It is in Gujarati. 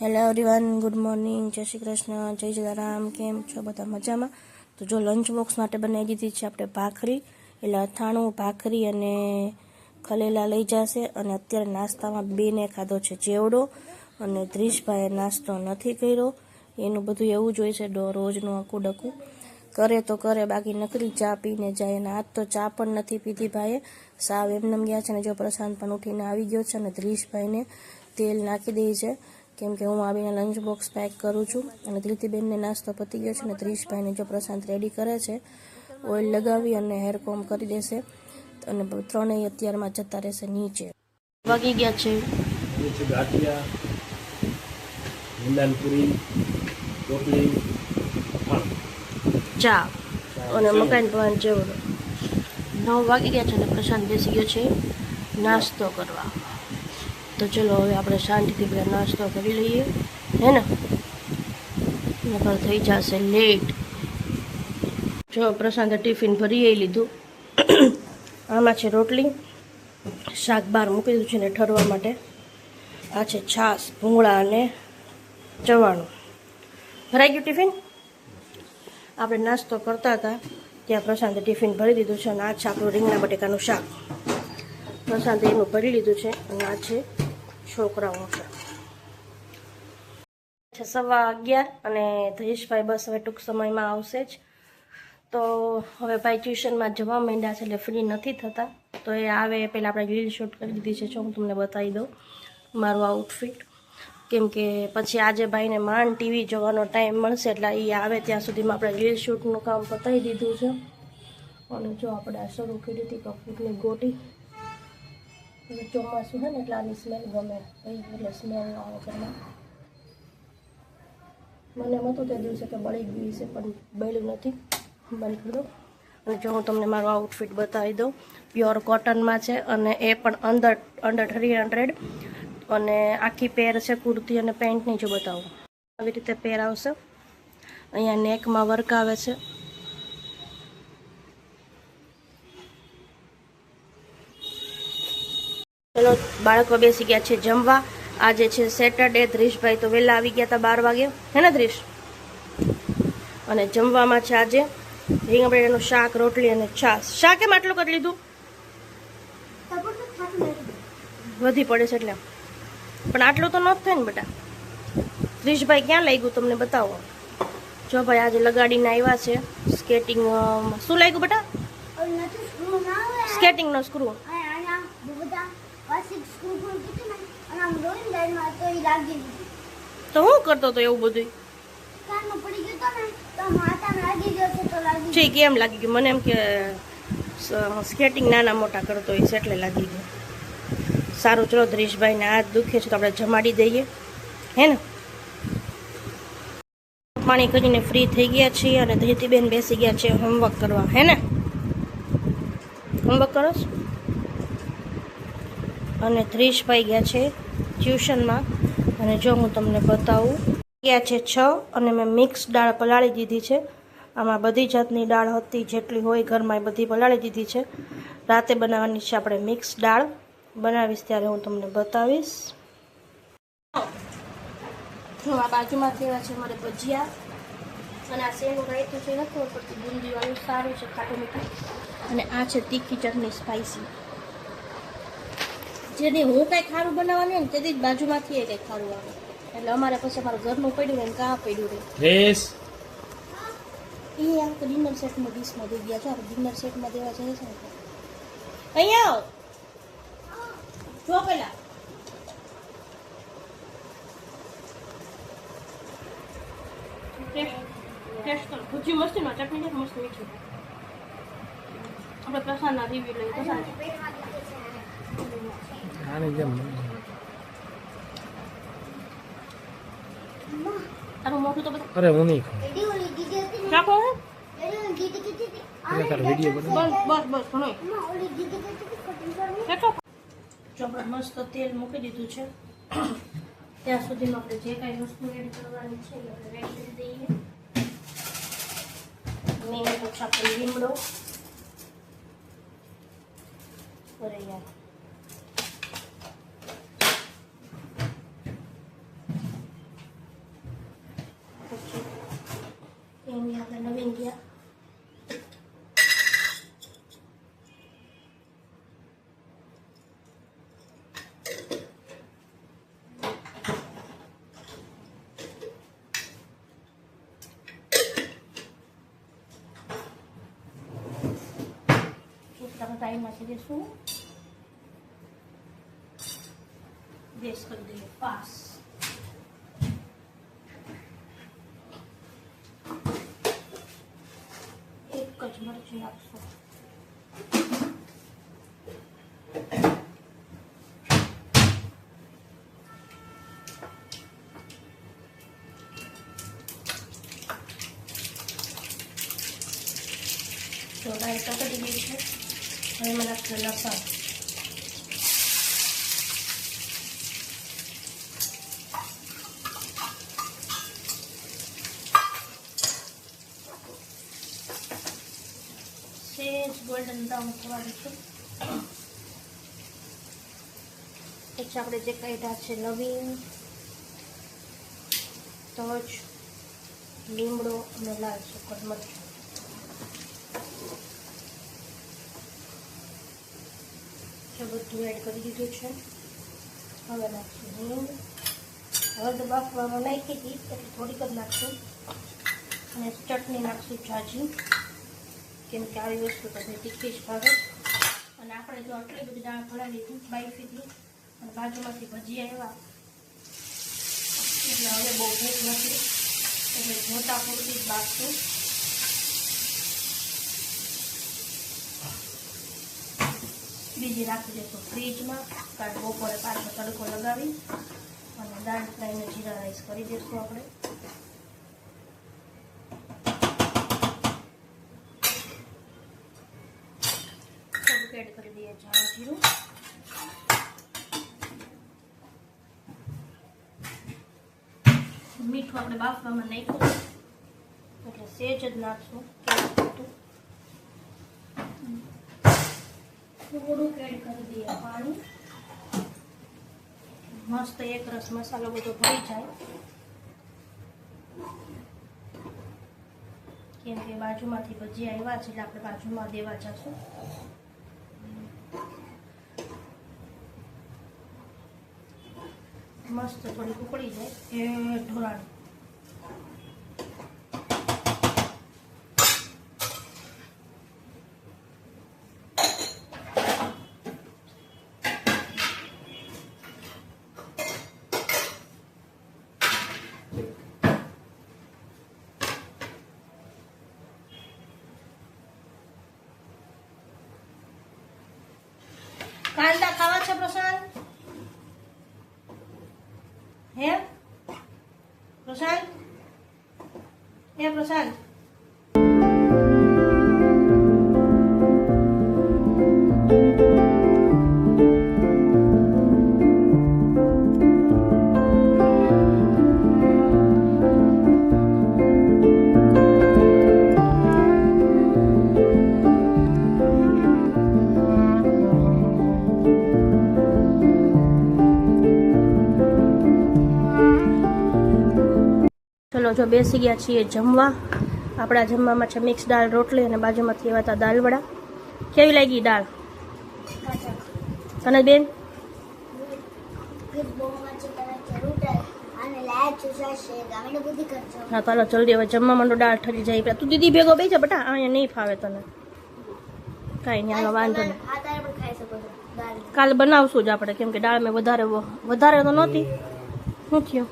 હેલો એવરીવન, ગુડ મોર્નિંગ, જય શ્રી કૃષ્ણ, જય જલારામ. કેમ છો બધા? મજામાં? તો જો લંચ બોક્સ માટે બનાવી દીધી છે આપણે ભાખરી, એટલે અથાણું, ભાખરી અને ખલેલા લઈ જશે. અને અત્યારે નાસ્તામાં બેને ખાધો છે ચેવડો, અને ત્રીશભાઈએ નાસ્તો નથી કર્યો. એનું બધું એવું જ હોય છે, રોજનું આખું ડકું કરે તો કરે, બાકી નકરી ચા પીને જાય. અને આજ તો ચા પણ નથી પીધી ભાઈએ, સાવ એમને ગયા છે. ને જો પ્રશાંત પણ ઉઠીને આવી ગયો છે, અને ત્રીશભાઈને તેલ નાખી દે છે, કેમ કે હું આવીને લંચ બોક્સ પેક કરું છું. અને ધૃતિબેનને નાસ્તો પતી ગયો છે, અને ત્રીશભાઈને જો પ્રશાંત રેડી કરે છે, ઓઇલ લગાવી અને હેર કોમ કરી દેશે. અને ત્રણેય અત્યારમાં જતા રહેશે નીચે. વાગી ગયા છે ગાંઠિયા, ગુંદાનપુરી, રોટલી, ચા અને મકાન પાન ચેવડો. 9 વાગી ગયા છે અને પ્રશાંત બેસી ગયો છે નાસ્તો કરવા. તો ચલો હવે આપણે શાંતિથી બધા નાસ્તો કરી લઈએ, હે ને? નકર થઈ જશે લેટ. જો પ્રશાંતે ટિફિન ભરી લીધું. આમાં છે રોટલી, શાક બહાર મૂકી દીધું છે ને ઠરવા માટે. આ છે છાશ, ભૂંગળા અને ચવાણું. ભરાઈ ગયું ટિફિન. આપણે નાસ્તો કરતા હતા ત્યાં પ્રશાંતે ટિફિન ભરી દીધું છે. અને આ છે આપણું રીંગણા બટેકાનું શાક. પ્રશાંતે એનું ભરી લીધું છે. અને આ છે છોકરાઓનું શાક. 11:15 અને ધીરેશભાઈ બસ હવે ટૂંક સમયમાં આવશે જ. તો હવે ભાઈ ટ્યુશનમાં જવા માંડ્યા છે, એટલે ફ્રી નથી થતા. તો એ આવે પહેલાં આપણે રીલ શૂટ કરી દીધી છે. જો હું તમને બતાવી દઉં મારું આઉટફિટ, કેમ કે પછી આજે ભાઈને માંડ ટીવી જોવાનો ટાઈમ મળશે, એટલે એ આવે ત્યાં સુધીમાં આપણે રીલ શૂટનું કામ પતાવી દીધું છે. અને જો આપણે આ શરૂ કરી હતી કપૂરની ગોટી. ચોમાસું છે ને એટલે આની સ્મેલ ગમે, એટલે સ્મેલ આવે ઘરમાં. મને એમ હતું તે દિવસે કે બળી ગયું છે, પણ બળ્યું નથી. બંધ કરી દો. અને જો હું તમને મારું આઉટફિટ બતાવી દઉં, પ્યોર કોટનમાં છે, અને એ પણ અંડર 300. અને આખી પેર છે કુર્તી અને પેન્ટની. જો બતાવું, આવી રીતે પેર આવશે. અહીંયા નેકમાં વર્ક આવે છે. ચલો બાળકો બેસી ગયા છે જમવા. આજે છે સેટરડે. ધ્રીશભાઈ તો વહેલા આવી ગયા હતા 12 વાગે, હે ને ધ્રીશ? અને જમવામાં છે આજે રીંગણા બટેટાનું શાક, રોટલી અને છાશ. શાક એમ આટલું કરી લીધું? વધી પડે છે એટલે. પણ આટલું તો ન થાય ને બેટા. ધ્રીશભાઈ ક્યાં લઈ ગયું તમને બતાવો. જો ભાઈ આજે લગાડીને આવ્યા છે સ્કેટિંગ. શું લાગ્યું બેટા? સ્કેટિંગનો સ્ક્રૂ. તો હું કરતો તો એવું બધું? ઠીક, એમ લાગી ગયું મને, એમ કે સ્કેટિંગ નાના મોટા કરતો હોય છે એટલે લાગી ગયું. સારું, ચલો ધ્રીશભાઈને હાથ દુખે છે તો આપણે જમાડી દઈએ, હે ને? પાણી કરીને ફ્રી થઈ ગયા છીએ. અને ધૃતિબેન બેસી ગયા છે હોમવર્ક કરવા, હે ને? હોમવર્ક કરો છો? અને ધ્રીશભાઈ ગયા છે ટ્યુશનમાં. અને જો હું તમને બતાવું, ગયા છે 6. અને મેં મિક્સ દાળ પલાળી દીધી છે. આમાં બધી જાતની દાળ હતી, જેટલી હોય ઘરમાં એ બધી પલાળી દીધી છે. રાતે બનાવવાની છે આપણે મિક્સ દાળ. બનાવીશ ત્યારે હું તમને બતાવીશ. જો આ બાજુમાં કેવા છે મારે ભજીયા. અને આ શેનું રાયતું છે, નથી પડતી બુંદીવાળું, સારું છે, ખાટું મીઠું. અને આ છે તીખી ચટણી, સ્પાઈસી. જેથી હું કંઈ ખારું બનાવવાની હોય ને તેથી જ બાજુમાંથી એ કંઈક ખારું આવે. એટલે અમારે પછી અમારું ઘરનું પડ્યું ને કાં પડ્યું રહે. એ આ તો ડિનર સેટમાં ડીશમાં દઈ ગયા છે. આપણે ડિનર સેટમાં દેવા જઈએ છે ને. અહીંયા આવો જો પેલા. ટેસ્ટ કરો. ભૂજી મસ્તી માં ચટણી છે, મસ્ત મીઠી. આપણે પ્રસાદના રિવ્યુ લઈએ. પ્રસાદ તારું મોટું તો બધા. અરે હું નહીં રાખો હે. તારો વિડિયો બસ ઘણો. જો આપણે મસ્ત તેલ મૂકી દીધું છે. ત્યાં સુધીમાં આપણે જે કાંઈ વસ્તુ રેડી કરવાની છે એ આપણે રેડી કરી દઈએ. મેં પછી આપણે લીમડો. અરે યાર, રાઈ નાખી દઈશું. ગેસ કરી દઈએ પાસ. એક જ મરચું નાખશું. તો રાઈ પકડી ગઈ છે. હવે એમાં નાખશું લસણ. સેજ ગોલ્ડન બ્રાઉન થવા દઈશું. પછી આપણે જે કાઢ્યા છે લવિંગ, તજ, લીમડો અને લાલ સૂકર મરચું. બધું એડ કરી દીધું છે. હવે નાખશું હિંગ. હળદ બાફવામાં નાખી હતી એટલે થોડીક જ નાખશું. અને ચટણી નાખશું જાજી, કેમ કે આવી વસ્તુ તો તીખી જ ભાવે. અને આપણે જો આટલી બધી દાળ ભરાવી લીધી બાફીથી અને બાજુમાંથી ભજી આવ્યા એટલે હવે બહુ ભૂખ નથી એટલે જોતા પૂરતી જ બાફશું. બીજી રાખી દઈશું ફ્રીજમાં, કારણ બપોરે પાછો તડકો લગાવી અને દાળ ફ્રાઈને જીરા રાઈસ કરી દઈશું આપણે. થોડુંક એડ કરી દઈએ ધાણા જીરું. મીઠું આપણે બાફવામાં નાખ્યું એટલે સેજ જ નાખશું. થોડુંક એડ કરી દઈએ પાણી. મસ્ત એક રસ મસાલો બધો ભરી જાય, કેમ કે બાજુમાંથી ભજી આવ્યા છે એટલે આપણે બાજુમાં દેવા જશું. મસ્ત થોડી ઉકળી જાય એ ઢોરાણી. કાંદા ખાવા છે પ્રશાંત? હે પ્રશાંત? હે પ્રશાંત? ચલો જો બેસી ગયા છીએ જમવા. આપણા જમવામાં છે મિક્સ દાળ રોટલી અને બાજુમાંથી એવા હતા દાલવડા. કેવી લાગી દાળ તને બેન? હા ચાલો જલ્દી હવે જમવા માંડો, દાળ ઠરી જાય. તું દીદી ભેગો બેસી જા બેટા, અહીંયા નહીં ફાવે તને. કાંઈ નહીં, હાલો વાંધો નહીં. કાલે બનાવશું જ આપણે, કેમ કે દાળ મેં વધારે તો નહોતી. શું થયું?